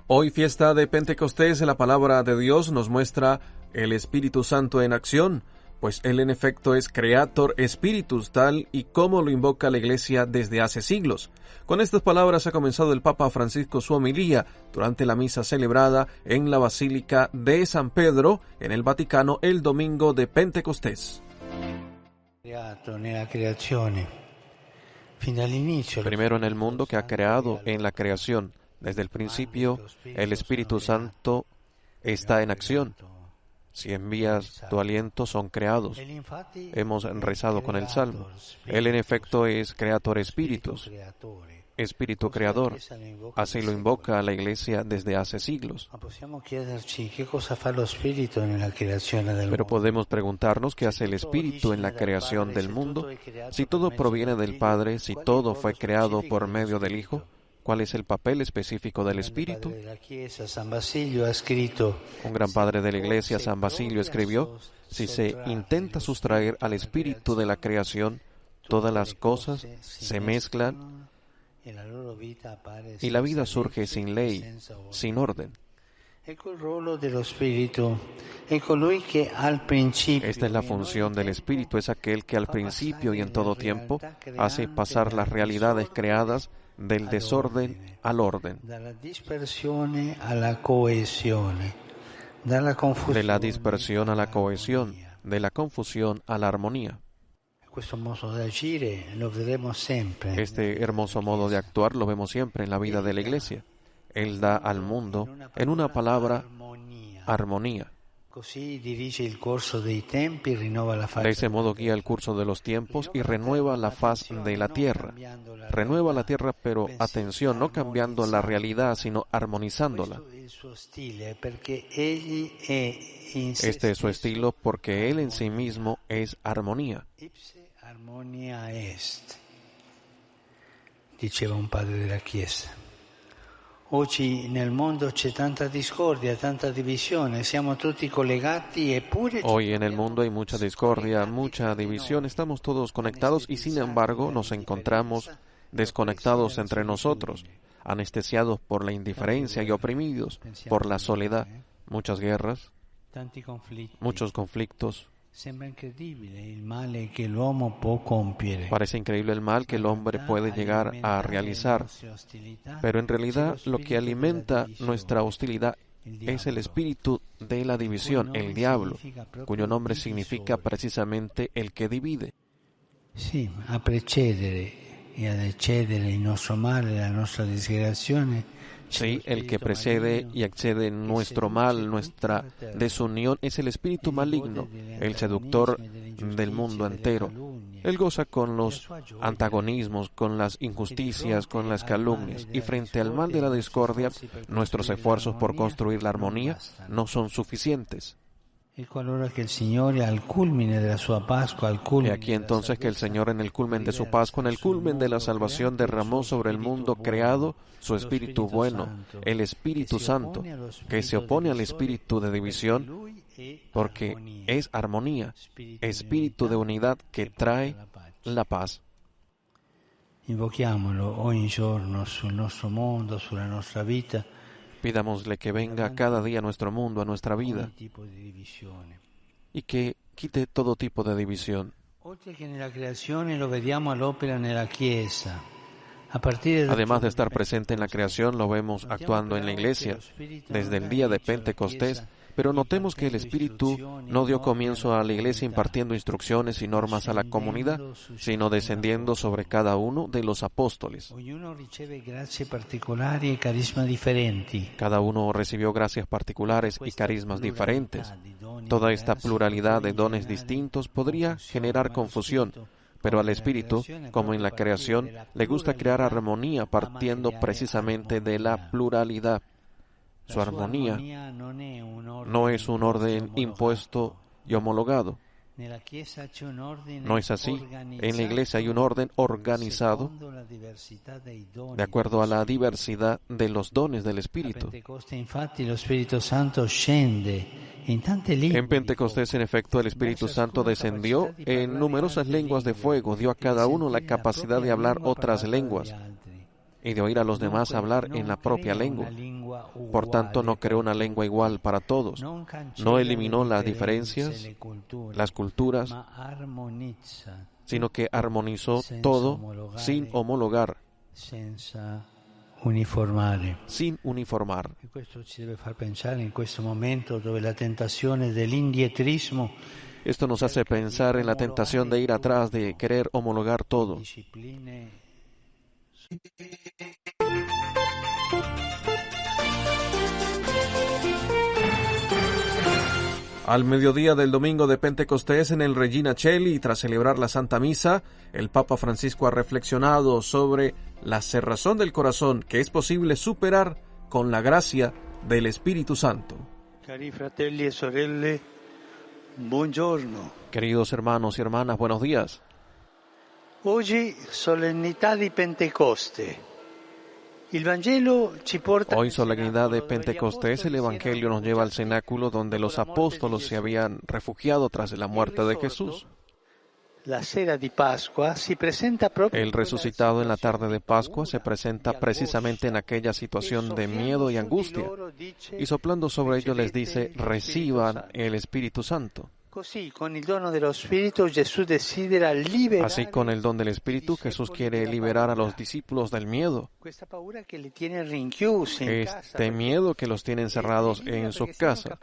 Hoy, fiesta de Pentecostés, la palabra de Dios nos muestra el Espíritu Santo en acción, pues Él en efecto es Creator Spiritus, tal y como lo invoca la Iglesia desde hace siglos. Con estas palabras ha comenzado el Papa Francisco su homilía durante la misa celebrada en la Basílica de San Pedro, en el Vaticano, el domingo de Pentecostés. Primero en el mundo que ha creado en la creación. Desde el principio, el Espíritu Santo está en acción. Si envías tu aliento, son creados. Hemos rezado con el Salmo. Él en efecto es Creator Spiritus, Espíritu Creador. Así lo invoca a la Iglesia desde hace siglos. Pero podemos preguntarnos qué hace el Espíritu en la creación del mundo. Si todo proviene del Padre, si todo fue creado por medio del Hijo, ¿cuál es el papel específico del Espíritu? Un gran padre de la Iglesia, San Basilio, escribió: si se intenta sustraer al Espíritu de la creación, todas las cosas se mezclan y la vida surge sin ley, sin orden. Esta es la función del Espíritu, es aquel que al principio y en todo tiempo hace pasar las realidades creadas del desorden al orden, de la dispersión a la cohesión, de la confusión a la armonía. Este hermoso modo de actuar lo vemos siempre en la vida de la Iglesia. Él da al mundo, en una palabra, armonía. De ese modo guía el curso de los tiempos y renueva la faz de la tierra. Renueva la tierra, pero atención, no cambiando la realidad, sino armonizándola. Este es su estilo porque Él en sí mismo es armonía. Diceva un padre de la Chiesa. Hoy en el mundo hay mucha discordia, mucha división, estamos todos conectados y sin embargo nos encontramos desconectados entre nosotros, anestesiados por la indiferencia y oprimidos por la soledad, muchas guerras, muchos conflictos. Parece increíble el mal que el hombre puede llegar a realizar, pero en realidad lo que alimenta nuestra hostilidad es el espíritu de la división, el diablo, cuyo nombre significa precisamente el que divide. Sí, a precedere y a excedere il nostro male, la nostra disgregazione. Sí, el que precede y excede nuestro mal, nuestra desunión, es el espíritu maligno, el seductor del mundo entero. Él goza con los antagonismos, con las injusticias, con las calumnias, y frente al mal de la discordia, nuestros esfuerzos por construir la armonía no son suficientes. Y aquí entonces que el Señor en el culmen de su Pascua, en el culmen de la salvación, derramó sobre el mundo creado su Espíritu bueno, el Espíritu Santo, que se opone al espíritu de división, porque es armonía, espíritu de unidad que trae la paz. Invochiamolo ogni giorno sul nostro mondo, sulla nostra vita. Pidámosle que venga cada día a nuestro mundo, a nuestra vida, y que quite todo tipo de división. Además de estar presente en la creación, lo vemos actuando en la Iglesia desde el día de Pentecostés, pero notemos que el Espíritu no dio comienzo a la Iglesia impartiendo instrucciones y normas a la comunidad, sino descendiendo sobre cada uno de los apóstoles. Cada uno recibió gracias particulares y carismas diferentes. Toda esta pluralidad de dones distintos podría generar confusión, pero al Espíritu, como en la creación, le gusta crear armonía partiendo precisamente de la pluralidad. Su armonía no es un orden impuesto y homologado. No es así. En la Iglesia hay un orden organizado de acuerdo a la diversidad de los dones del Espíritu. En Pentecostés, en efecto, el Espíritu Santo descendió en numerosas lenguas de fuego, dio a cada uno la capacidad de hablar otras lenguas y de oír a los demás hablar en la propia lengua. Por tanto, no creó una lengua igual para todos. No eliminó las diferencias, las culturas, sino que armonizó todo sin homologar, sin uniformar. Esto nos hace pensar en la tentación de ir atrás, de querer homologar todo. Al mediodía del domingo de Pentecostés en el Regina Coeli y tras celebrar la Santa Misa, el Papa Francisco ha reflexionado sobre la cerrazón del corazón que es posible superar con la gracia del Espíritu Santo. Cari fratelli e sorelle, buongiorno. Queridos hermanos y hermanas, buenos días. Oggi solennità di Pentecoste. Hoy, solemnidad de Pentecostés, el Evangelio nos lleva al cenáculo donde los apóstoles se habían refugiado tras la muerte de Jesús. El resucitado en la tarde de Pascua se presenta precisamente en aquella situación de miedo y angustia, y soplando sobre ellos les dice: reciban el Espíritu Santo. Así, con el don del Espíritu, Jesús quiere liberar a los discípulos del miedo. Este miedo que los tiene encerrados en su casa,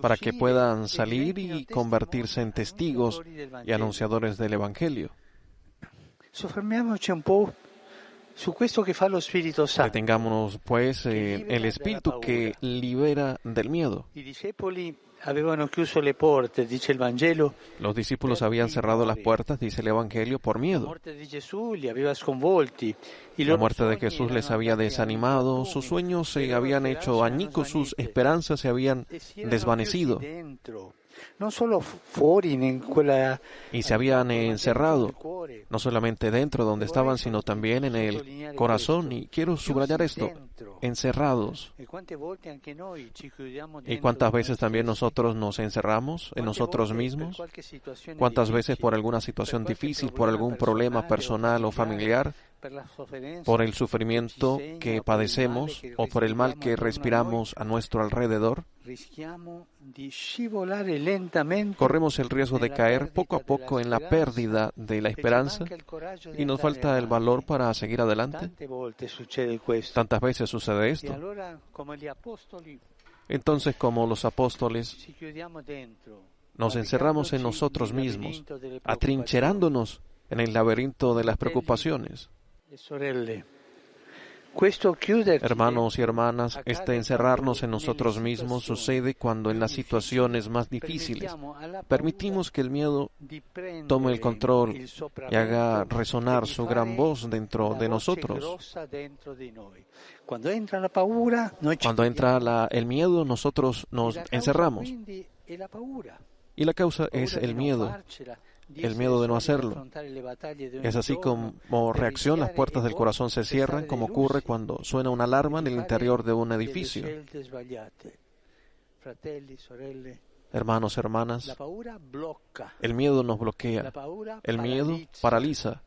para que puedan salir y convertirse en testigos y anunciadores del Evangelio. Detengámonos, pues, en el Espíritu que libera del miedo. Los discípulos habían cerrado las puertas, dice el Evangelio, por miedo. La muerte de Jesús les había desanimado, sus sueños se habían hecho añicos, sus esperanzas se habían desvanecido. Y se habían encerrado, no solamente dentro donde estaban, sino también en el corazón. Y quiero subrayar esto: encerrados. ¿Y cuántas veces también nosotros nos encerramos en nosotros mismos? ¿Cuántas veces por alguna situación difícil, por algún problema personal o familiar, por el sufrimiento que padecemos o por el mal que respiramos a nuestro alrededor, corremos el riesgo de caer poco a poco en la pérdida de la esperanza y nos falta el valor para seguir adelante? Tantas veces sucede esto. Entonces, como los apóstoles, nos encerramos en nosotros mismos, atrincherándonos en el laberinto de las preocupaciones. Hermanos y hermanas, este encerrarnos en nosotros mismos sucede cuando en las situaciones más difíciles permitimos que el miedo tome el control y haga resonar su gran voz dentro de nosotros. Cuando entra el miedo, nosotros nos encerramos. Y la causa es el miedo de no hacerlo. Es así como reacción, las puertas del corazón se cierran, como ocurre cuando suena una alarma en el interior de un edificio. Hermanos, hermanas, el miedo nos bloquea, el miedo paraliza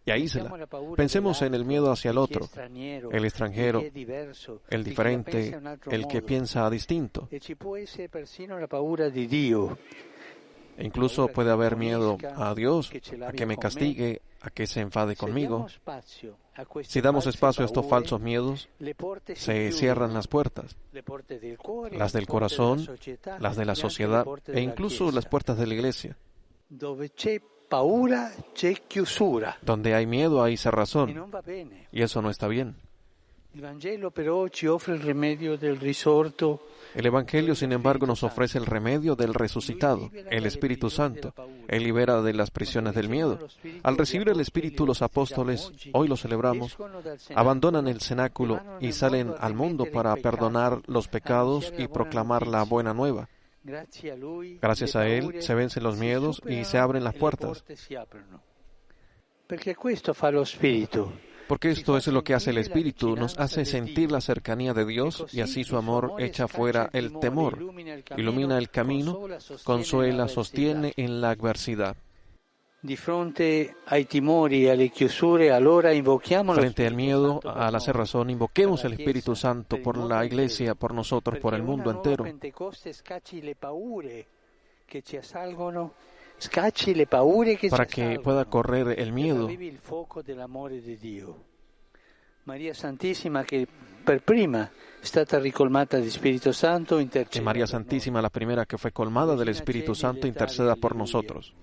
y aísla. Pensemos en el miedo hacia el otro, el extranjero, el diferente, el que piensa distinto. E incluso puede haber miedo a Dios, a que me castigue, a que se enfade conmigo. Si damos espacio a estos falsos miedos, se cierran las puertas, las del corazón, las de la sociedad e incluso las puertas de la iglesia. Donde hay miedo hay cerrazón, y eso no está bien. El Evangelio, sin embargo, nos ofrece el remedio del resucitado, el Espíritu Santo. Él libera de las prisiones del miedo. Al recibir el Espíritu, los apóstoles, hoy lo celebramos, abandonan el cenáculo y salen al mundo para perdonar los pecados y proclamar la buena nueva. Gracias a Él se vencen los miedos y se abren las puertas. Porque esto es lo que hace el Espíritu, nos hace sentir la cercanía de Dios y así su amor echa fuera el temor, ilumina el camino, consuela, sostiene en la adversidad. Frente al miedo, a la cerrazón, invoquemos el Espíritu Santo por la Iglesia, por nosotros, por el mundo entero. Para que pueda correr el miedo. María Santísima, que per prima è stata ricolmata di Spirito Santo, interceda. María Santísima, la primera que fue colmada del Espíritu Santo, interceda por nosotros.